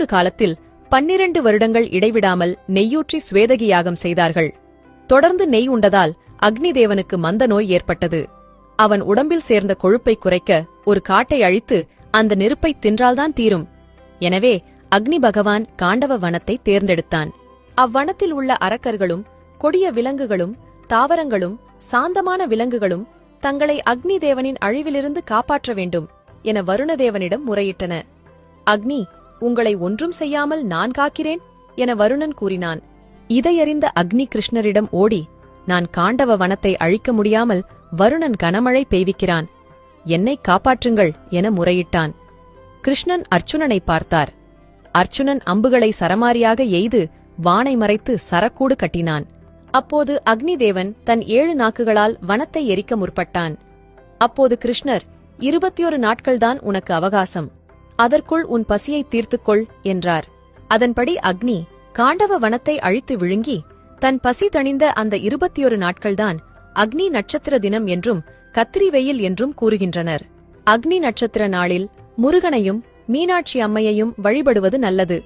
இன்னொரு காலத்தில் 12 வருடங்கள் இடைவிடாமல் நெய்யூற்றி சுவேதகி யாகம் செய்தார்கள். தொடர்ந்து நெய் உண்டதால் அக்னி தேவனுக்கு மந்த நோய் ஏற்பட்டது. அவன் உடம்பில் சேர்ந்த கொழுப்பை குறைக்க ஒரு காட்டை அழித்து அந்த நெருப்பை தின்றால்தான் தீரும். எனவே அக்னி பகவான் காண்டவ வனத்தை தேர்ந்தெடுத்தான். அவ்வனத்தில் உள்ள அரக்கர்களும் கொடிய விலங்குகளும் தாவரங்களும் சாந்தமான விலங்குகளும் தங்களை அக்னி தேவனின் அழிவிலிருந்து காப்பாற்ற வேண்டும் என வருணதேவனிடம் முறையிட்டன. அக்னி, உங்களை ஒன்றும் செய்யாமல் நான் காக்கிறேன் என வருணன் கூறினான். இதையறிந்த அக்னி கிருஷ்ணரிடம் ஓடி, நான் காண்டவ வனத்தை அழிக்க முடியாமல் வருணன் கனமழை பெய்விக்கிறான், என்னை காப்பாற்றுங்கள் என முறையிட்டான். கிருஷ்ணன் அர்ச்சுனனை பார்த்தார். அர்ச்சுனன் அம்புகளை சரமாரியாக எய்து வானை மறைத்து சரக்கூடு கட்டினான். அப்போது அக்னி தேவன் தன் 7 நாக்குகளால் வனத்தை எரிக்க முற்பட்டான். அப்போது கிருஷ்ணர், 21 நாட்கள்தான் உனக்கு அவகாசம், அதற்குள் உன் பசியை தீர்த்துக்கொள் என்றார். அதன்படி அக்னி காண்டவ வனத்தை அழித்து விழுங்கி தன் பசி தணிந்த அந்த 21 நாட்கள்தான் அக்னி நட்சத்திர தினம் என்றும் கத்திரி வெயில் என்றும் கூறுகின்றனர். அக்னி நட்சத்திர நாளில் முருகனையும் மீனாட்சி அம்மையையும் வழிபடுவது நல்லது.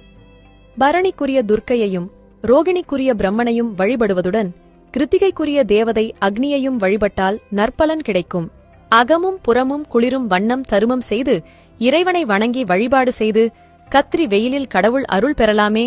பரணிக்குரிய துர்க்கையையும் ரோகிணிக்குரிய பிரம்மனையும் வழிபடுவதுடன் கிருத்திகைக்குரிய தேவதை அக்னியையும் வழிபட்டால் நற்பலன் கிடைக்கும். அகமும் புறமும் குளிரும் வண்ணம் தருமம் செய்து இறைவனை வணங்கி வழிபாடு செய்து கத்திரி வெயிலில் கடவுள் அருள் பெறலாமே.